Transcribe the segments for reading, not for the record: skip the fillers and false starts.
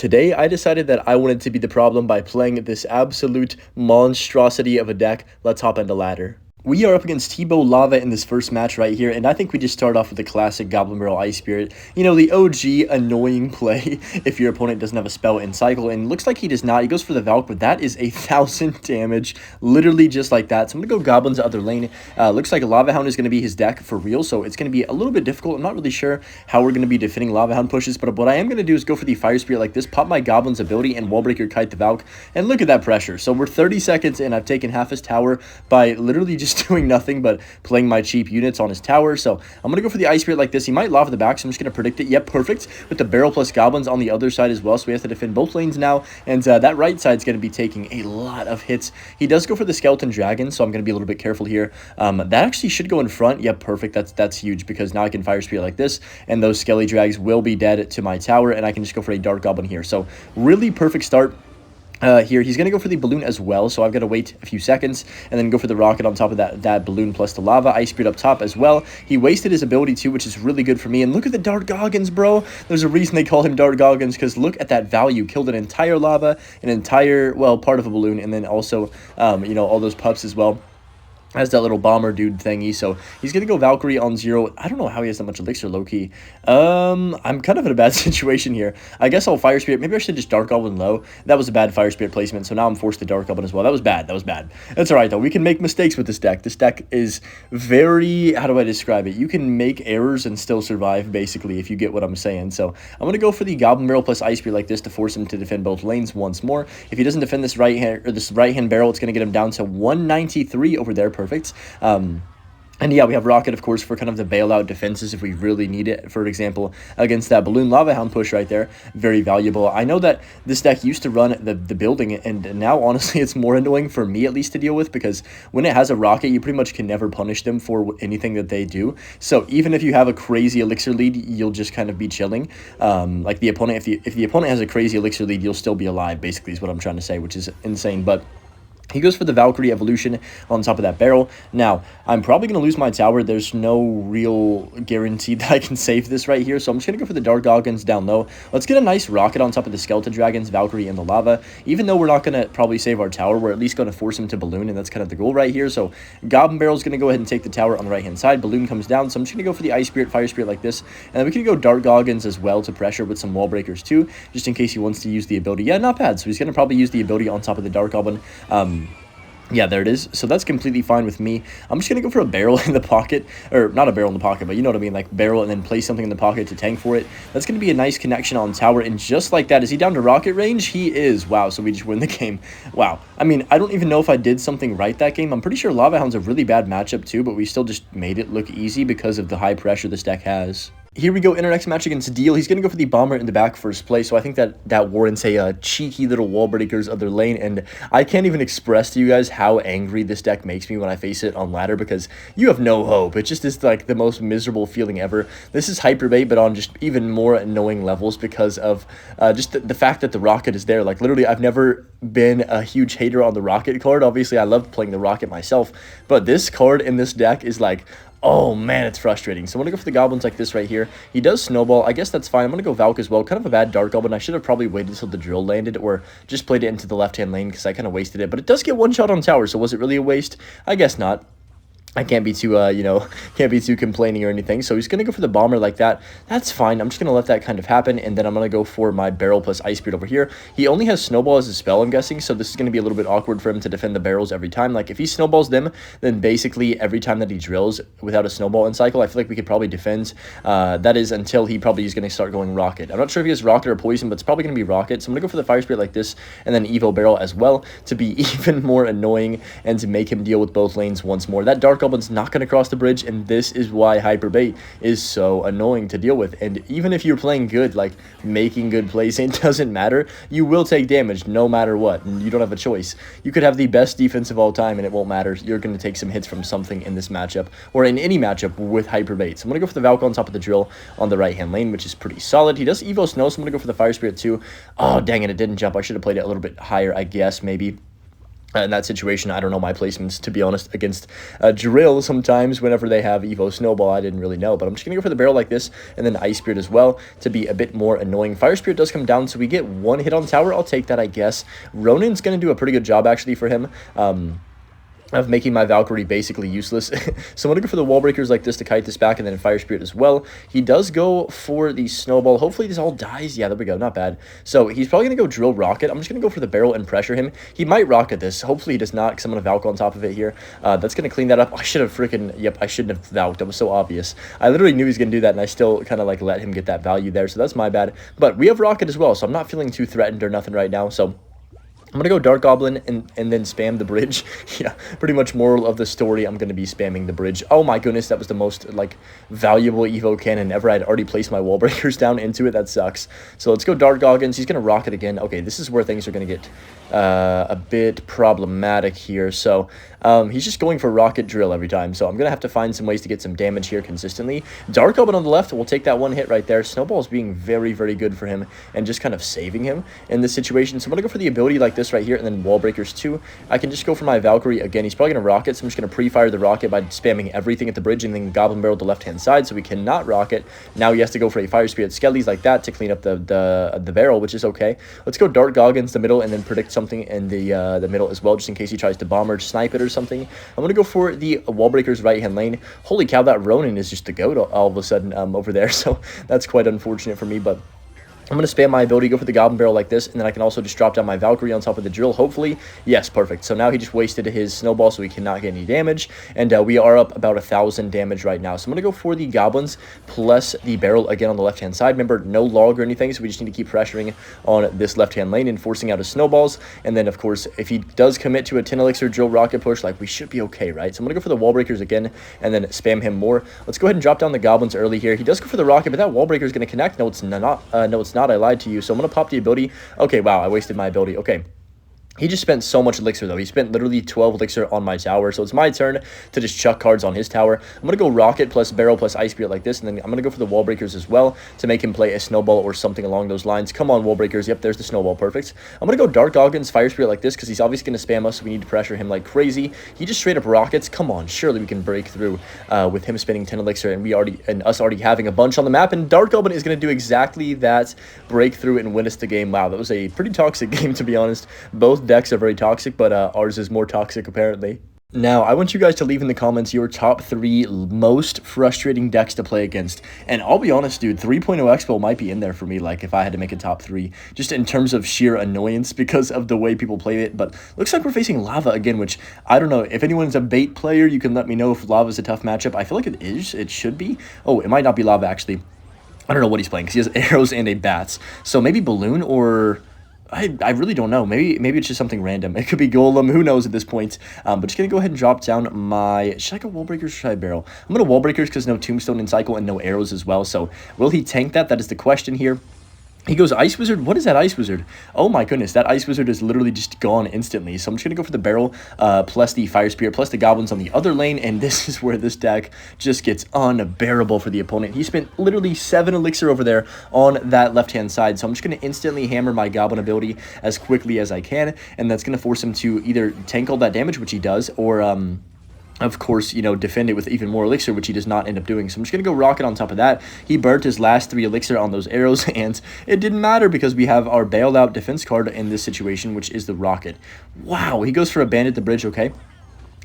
today I decided that I wanted to be the problem by playing this absolute monstrosity of a deck. Let's hop into ladder. We are up against T-Bow Lava in this first match right here, and I think we just start off with the classic Goblin Barrel Ice Spirit. You know, the OG annoying play if your opponent doesn't have a spell in cycle, and looks like he does not. He goes for the Valk, but that is 1,000 damage, literally just like that. So I'm going to go Goblins other lane. Looks like Lava Hound is going to be his deck for real, so it's going to be a little bit difficult. I'm not really sure how we're going to be defending Lava Hound pushes, but what I am going to do is go for the Fire Spirit like this, pop my Goblin's ability, and Wallbreaker Kite the Valk, and look at that pressure. So we're 30 seconds in. I've taken half his tower by literally just doing nothing but playing my cheap units on his tower. So I'm going to go for the Ice Spirit like this. He might Lava the back, so I'm just going to predict it. Yep, perfect. With the Barrel plus Goblins on the other side as well, so we have to defend both lanes now, and that right side is going to be taking a lot of hits. He does go for the Skeleton Dragon, so I'm going to be a little bit careful here. That actually should go in front. Yep, perfect. That's huge, because now I can Fire Spirit like this, and those Skelly Drags will be dead to my tower, and I can just go for a Dark Goblin here. So really perfect start. Here he's going to go for the balloon as well, so I've got to wait a few seconds and then go for the rocket on top of that balloon plus the lava. Ice Spirit up top as well. He wasted his ability too, which is really good for me. And look at the Dart Goggins, bro. There's a reason they call him Dart Goggins, because look at that value. Killed an entire lava, an entire, well, part of a balloon, and then also you know, all those pups as well. Has that little bomber dude thingy, so he's gonna go Valkyrie on 0. I don't know how he has that much elixir, low-key. I'm kind of in a bad situation here. I guess I'll Fire Spirit. Maybe I should just Dark Goblin low. That was a bad Fire Spirit placement, so now I'm forced to Dark Goblin as well. That was bad. That was bad. That's alright, though. We can make mistakes with this deck. This deck is very... How do I describe it? You can make errors and still survive, basically, if you get what I'm saying. So I'm gonna go for the Goblin Barrel plus Ice Spirit like this to force him to defend both lanes once more. If he doesn't defend this right-hand barrel, it's gonna get him down to 193 over there. Perfect. And yeah, we have Rocket, of course, for kind of the bailout defenses if we really need it. For example, against that Balloon Lava Hound push right there, very valuable. I know that this deck used to run the building, and now, honestly, it's more annoying for me, at least, to deal with, because when it has a Rocket, you pretty much can never punish them for anything that they do. So even if you have a crazy elixir lead, you'll just kind of be chilling. Like the opponent, if the opponent has a crazy elixir lead, you'll still be alive, basically, is what I'm trying to say, which is insane. But he goes for the Valkyrie evolution on top of that barrel. Now, I'm probably going to lose my tower. There's no real guarantee that I can save this right here, so I'm just going to go for the Dark Goggins down low. Let's get a nice rocket on top of the Skeleton Dragons, Valkyrie, and the lava. Even though we're not going to probably save our tower, we're at least going to force him to balloon, and that's kind of the goal right here. So Goblin Barrel is going to go ahead and take the tower on the right-hand side. Balloon comes down, so I'm just going to go for the Ice Spirit, Fire Spirit like this, and then we can go Dark Goggins as well to pressure with some wall breakers too, just in case he wants to use the ability. Yeah, not bad. So he's going to probably use the ability on top of the Dark Goblin. Yeah, there it is. So that's completely fine with me. I'm just going to go for a barrel in the pocket, or not a barrel in the pocket, but you know what I mean, like barrel and then place something in the pocket to tank for it. That's going to be a nice connection on tower, and just like that, is he down to rocket range? He is. Wow, so we just win the game. Wow. I mean, I don't even know if I did something right that game. I'm pretty sure Lava Hound's a really bad matchup too, but we still just made it look easy because of the high pressure this deck has. Here we go in our next match against Deal. He's going to go for the Bomber in the back first play, so I think that warrants a cheeky little wall breakers other lane, and I can't even express to you guys how angry this deck makes me when I face it on ladder, because you have no hope. It just is like the most miserable feeling ever. This is hyperbait, but on just even more annoying levels because of just the fact that the Rocket is there. Like, literally, I've never been a huge hater on the Rocket card. Obviously, I love playing the Rocket myself, but this card in this deck is like... Oh, man, it's frustrating. So I'm going to go for the Goblins like this right here. He does Snowball. I guess that's fine. I'm going to go Valk as well. Kind of a bad Dark Goblin. I should have probably waited until the drill landed or just played it into the left-hand lane because I kind of wasted it. But it does get one shot on tower, so was it really a waste? I guess not. I can't be too, you know, can't be too complaining or anything. So he's going to go for the Bomber like that. That's fine. I'm just going to let that kind of happen. And then I'm going to go for my Barrel plus Ice Spirit over here. He only has Snowball as a spell, I'm guessing. So this is going to be a little bit awkward for him to defend the barrels every time. Like, if he Snowballs them, then basically every time that he drills without a Snowball in cycle, I feel like we could probably defend. That is until he probably is going to start going Rocket. I'm not sure if he has Rocket or Poison, but it's probably going to be Rocket. So I'm going to go for the Fire Spirit like this, and then Evo Barrel as well to be even more annoying and to make him deal with both lanes once more. That Dark Goblin's not going to cross the bridge, and this is why hyperbait is so annoying to deal with. And even if you're playing good, like making good plays, it doesn't matter. You will take damage no matter what, and you don't have a choice. You could have the best defense of all time and it won't matter. You're going to take some hits from something in this matchup or in any matchup with hyperbait. So I'm going to go for the Valk on top of the drill on the right hand lane, which is pretty solid. He does Evo Snow, so I'm going to go for the Fire Spirit too. Oh, dang it, it didn't jump. I should have played it a little bit higher, I guess, maybe. In that situation, I don't know my placements, to be honest, against Drill sometimes whenever they have Evo Snowball. I didn't really know, but I'm just going to go for the barrel like this, and then Ice Spirit as well to be a bit more annoying. Fire Spirit does come down, so we get one hit on tower. I'll take that, I guess. Ronin's going to do a pretty good job, actually, for him. Of making my Valkyrie basically useless. So I'm going to go for the wall breakers like this to kite this back, and then Fire Spirit as well. He does go for the Snowball. Hopefully this all dies. Yeah, there we go. Not bad. So he's probably going to go Drill Rocket. I'm just going to go for the barrel and pressure him. He might rocket this. Hopefully he does not, because I'm going to Valk on top of it here. That's going to clean that up. I should have freaking... Yep, I shouldn't have Valked. That was so obvious. I literally knew he was going to do that, and I still kind of like let him get that value there. So that's my bad. But we have Rocket as well, so I'm not feeling too threatened or nothing right now. So I'm going to go Dark Goblin and then spam the bridge. Yeah, pretty much moral of the story, I'm going to be spamming the bridge. Oh my goodness, that was the most, like, valuable Evo cannon ever. I'd already placed my wall breakers down into it. That sucks. So let's go Dark Goggins. He's going to rocket again. Okay, this is where things are going to get a bit problematic here. So he's just going for Rocket Drill every time. So I'm going to have to find some ways to get some damage here consistently. Dark Goblin on the left will take that one hit right there. Snowball's being very, very good for him and just kind of saving him in this situation. So I'm going to go for the ability like this right here, and then wall breakers too. I can just go for my Valkyrie again. He's probably going to rocket, so I'm just going to pre-fire the rocket by spamming everything at the bridge, and then Goblin Barrel to the left-hand side, so we cannot rocket. Now he has to go for a Fire Spirit Skellies like that to clean up the barrel, which is okay. Let's go Dark Goggins the middle, and then predict something in the middle as well, just in case he tries to bomb or snipe it or something. I'm going to go for the wall breakers right-hand lane. Holy cow, that Ronin is just the goat all of a sudden over there, so that's quite unfortunate for me, but I'm going to spam my ability, go for the Goblin Barrel like this, and then I can also just drop down my Valkyrie on top of the Drill, hopefully. Yes, perfect. So now he just wasted his Snowball, so he cannot get any damage, and we are up about 1,000 damage right now. So I'm going to go for the Goblins plus the Barrel again on the left-hand side. Remember, no log or anything, so we just need to keep pressuring on this left-hand lane and forcing out his Snowballs. And then, of course, if he does commit to a 10 Elixir Drill Rocket push, like, we should be okay, right? So I'm going to go for the Wall Breakers again, and then spam him more. Let's go ahead and drop down the Goblins early here. He does go for the Rocket, but that Wall Breaker is going to connect. No, it's not. No, it's not. I lied to you. So I'm going to pop the ability. Okay, wow, I wasted my ability. Okay. He just spent so much elixir, though. He spent literally 12 elixir on my tower, so it's my turn to just chuck cards on his tower. I'm going to go Rocket plus Barrel plus Ice Spirit like this, and then I'm going to go for the Wall Breakers as well to make him play a Snowball or something along those lines. Come on, Wall Breakers. Yep, there's the Snowball. Perfect. I'm going to go Dark Goggins, Fire Spirit like this, because he's obviously going to spam us, so we need to pressure him like crazy. He just straight up rockets. Come on, surely we can break through with him spending 10 elixir, and us already having a bunch on the map, and Dark Goblin is going to do exactly that, break through and win us the game. Wow, that was a pretty toxic game, to be honest. Both decks are very toxic, but ours is more toxic apparently. Now, I want you guys to leave in the comments your top 3 most frustrating decks to play against. And I'll be honest, dude, 3.0 Expo might be in there for me, like, if I had to make a top 3, just in terms of sheer annoyance because of the way people play it. But looks like we're facing Lava again, which, I don't know, if anyone's a bait player, you can let me know if Lava's a tough matchup. I feel like it is. It should be. Oh, it might not be Lava, actually. I don't know what he's playing, because he has arrows and a bats. So maybe Balloon or... I really don't know. Maybe it's just something random. It could be Golem. Who knows at this point? But just going to go ahead and drop down my... Should I go Wall Breakers or should I Barrel? I'm going to Wall Breakers because no Tombstone in Cycle and no arrows as well. So will he tank that? That is the question here. He goes Ice Wizard. What is that Ice Wizard? Oh my goodness, that Ice Wizard is literally just gone instantly. So I'm just going to go for the Barrel plus the Fire Spirit plus the Goblins on the other lane. And this is where this deck just gets unbearable for the opponent. He spent literally 7 elixir over there on that left-hand side. So I'm just going to instantly hammer my Goblin ability as quickly as I can. And that's going to force him to either tank all that damage, which he does, or... of course, you know, defend it with even more elixir, which he does not end up doing. So I'm just going to go Rocket on top of that. He burnt his last 3 elixir on those arrows, and it didn't matter because we have our bailed out defense card in this situation, which is the Rocket. Wow, he goes for a Bandit the bridge, okay.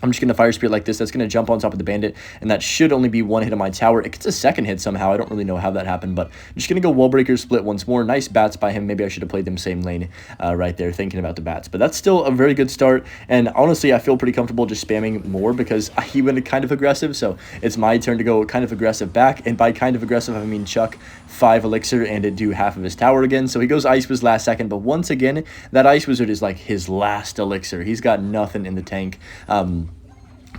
I'm just going to Fire Spirit like this. That's going to jump on top of the Bandit, and that should only be 1 hit on my tower. It gets a 2nd hit somehow. I don't really know how that happened, but I'm just going to go Wall Breakers, split once more. Nice bats by him. Maybe I should have played them same lane right there, thinking about the bats. But that's still a very good start, and honestly, I feel pretty comfortable just spamming more because he went kind of aggressive, so it's my turn to go kind of aggressive back, and by kind of aggressive, I mean chuck 5 elixir and do half of his tower again. So he goes Ice Wiz last second, but once again, that Ice Wizard is like his last elixir. He's got nothing in the tank.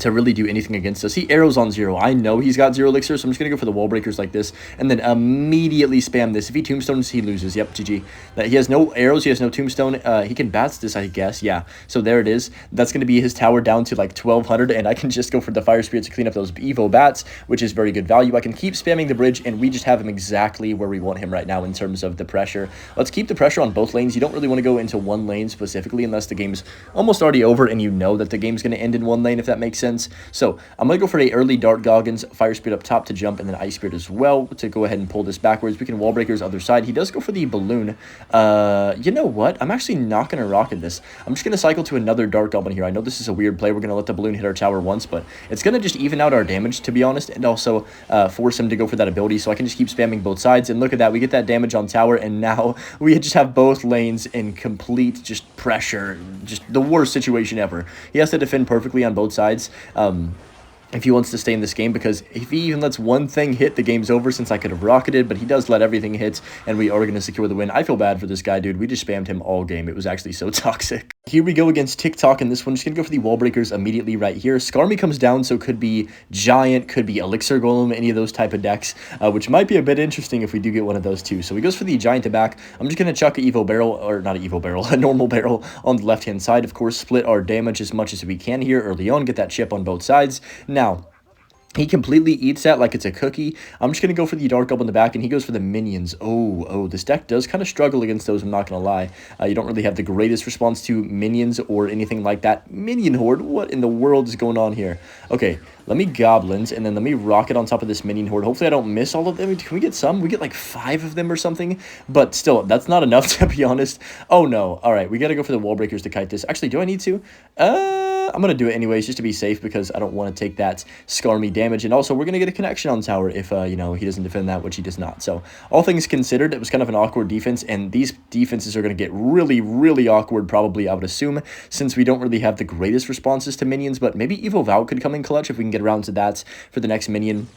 to really do anything against us. He arrows on 0. I know he's got 0 elixir, so I'm just going to go for the wall breakers like this, and then immediately spam this. If he tombstones, he loses. Yep, GG. He has no arrows, he has no tombstone. He can bats this, I guess. Yeah, so there it is. That's going to be his tower down to like 1200, and I can just go for the fire spirit to clean up those Evo bats, which is very good value. I can keep spamming the bridge, and we just have him exactly where we want him right now in terms of the pressure. Let's keep the pressure on both lanes. You don't really want to go into one lane specifically unless the game's almost already over and you know that the game's going to end in one lane, if that makes sense. So I'm going to go for a early Dart Goggins, Fire Spirit up top to jump, and then Ice Spirit as well to go ahead and pull this backwards. We can Wall Breakers other side. He does go for the Balloon. You know what? I'm actually not going to rocket this. I'm just going to cycle to another Dart Goblin here. I know this is a weird play. We're going to let the Balloon hit our tower once, but it's going to just even out our damage, to be honest, and also force him to go for that ability, so I can just keep spamming both sides. And look at that. We get that damage on tower, and now we just have both lanes in complete just pressure. Just the worst situation ever. He has to defend perfectly on both sides. If he wants to stay in this game, because if he even lets one thing hit, the game's over, since I could have rocketed, but he does let everything hit, and we are going to secure the win. I feel bad for this guy, dude. We just spammed him all game. It was actually so toxic. Here we go against TikTok, and this one, just going to go for the wall breakers immediately right here. Skarmy comes down, so could be Giant, could be Elixir Golem, any of those type of decks, which might be a bit interesting if we do get one of those too. So he goes for the Giant to back. I'm just going to chuck a Evo barrel, or not a Evo barrel, a normal barrel on the left-hand side. Of course, split our damage as much as we can here early on, get that chip on both sides. Now, he completely eats that like it's a cookie. I'm just going to go for the Dark Up in the back, and he goes for the minions. Oh, this deck does kind of struggle against those, I'm not going to lie. You don't really have the greatest response to minions or anything like that. Minion Horde? What in the world is going on here? Okay, let me Goblins, and then let me rocket on top of this Minion Horde. Hopefully I don't miss all of them. Can we get some? We get like 5 of them or something. But still, that's not enough, to be honest. Oh, no. All right, we got to go for the Wall Breakers to kite this. Actually, do I need to? I'm going to do it anyways, just to be safe, because I don't want to take that Skarmy damage. And also, we're going to get a connection on tower if, you know, he doesn't defend that, which he does not. So, all things considered, it was kind of an awkward defense, and these defenses are going to get really, really awkward, probably, I would assume, since we don't really have the greatest responses to minions. But maybe Evo Val could come in clutch if we can get around to that for the next minion.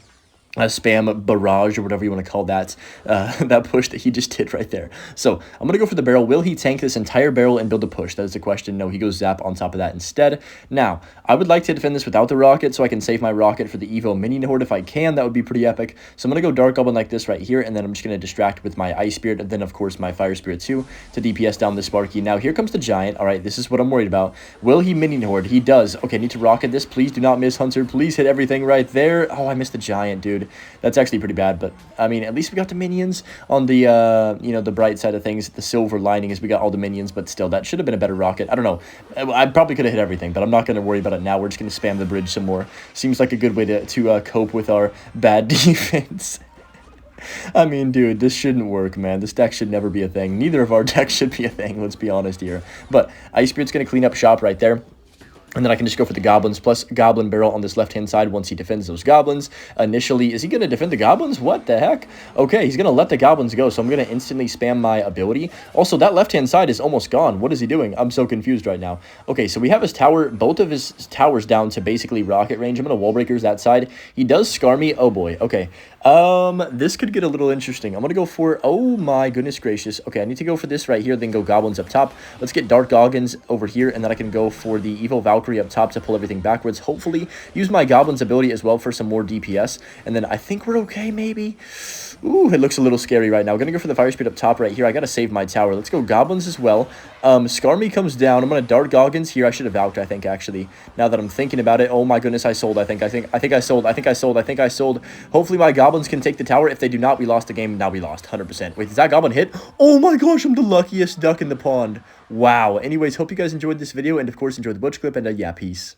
Spam barrage, or whatever you want to call that, that push that he just did right there. So I'm going to go for the barrel. Will he tank this entire barrel and build a push? That is the question. No, he goes zap on top of that instead. Now, I would like to defend this without the rocket, so I can save my rocket for the Evo Minion Horde if I can. That would be pretty epic. So I'm going to go Dark Goblin like this right here, and then I'm just going to distract with my Ice Spirit, and then, of course, my Fire Spirit too, to DPS down the Sparky. Now, here comes the Giant. All right, this is what I'm worried about. Will he Minion Horde? He does. Okay, I need to rocket this. Please do not miss, Hunter. Please hit everything right there. Oh, I missed the Giant, dude. That's actually pretty bad, but I mean, at least we got the minions on the you know, the bright side of things. The silver lining is we got all the minions, but still, that should have been a better rocket. I don't know. I probably could have hit everything, but I'm not going to worry about it now. We're just going to spam the bridge some more. Seems like a good way to cope with our bad defense. I mean, dude, this shouldn't work, man. This deck should never be a thing. Neither of our decks should be a thing, let's be honest here. But Ice Spirit's going to clean up shop right there. And then I can just go for the Goblins, plus Goblin Barrel on this left-hand side once he defends those Goblins. Initially, is he going to defend the Goblins? What the heck? Okay, he's going to let the Goblins go, so I'm going to instantly spam my ability. Also, that left-hand side is almost gone. What is he doing? I'm so confused right now. Okay, so we have his tower, both of his towers down to basically rocket range. I'm going to Wall Breakers that side. He does scar me. Oh, boy. Okay. This could get a little interesting. I'm going to go for, oh my goodness gracious. Okay, I need to go for this right here, then go Goblins up top. Let's get Dark Goggins over here, and then I can go for the Evil Valkyrie up top to pull everything backwards. Hopefully, use my Goblin's ability as well for some more DPS, and then I think we're okay, maybe? Ooh, it looks a little scary right now. I'm going to go for the Fire Speed up top right here. I got to save my tower. Let's go Goblins as well. Skarmy comes down. I'm going to Dark Goggins here. I should have Valked, I think, actually. Now that I'm thinking about it. Oh my goodness, I sold, I think I sold. Hopefully my Goblins can take the tower. If they do not, we lost the game. Now we lost, 100%. Wait, does that Goblin hit? Oh my gosh, I'm the luckiest duck in the pond. Wow. Anyways, hope you guys enjoyed this video, and of course, enjoy the Butch clip, and yeah, peace.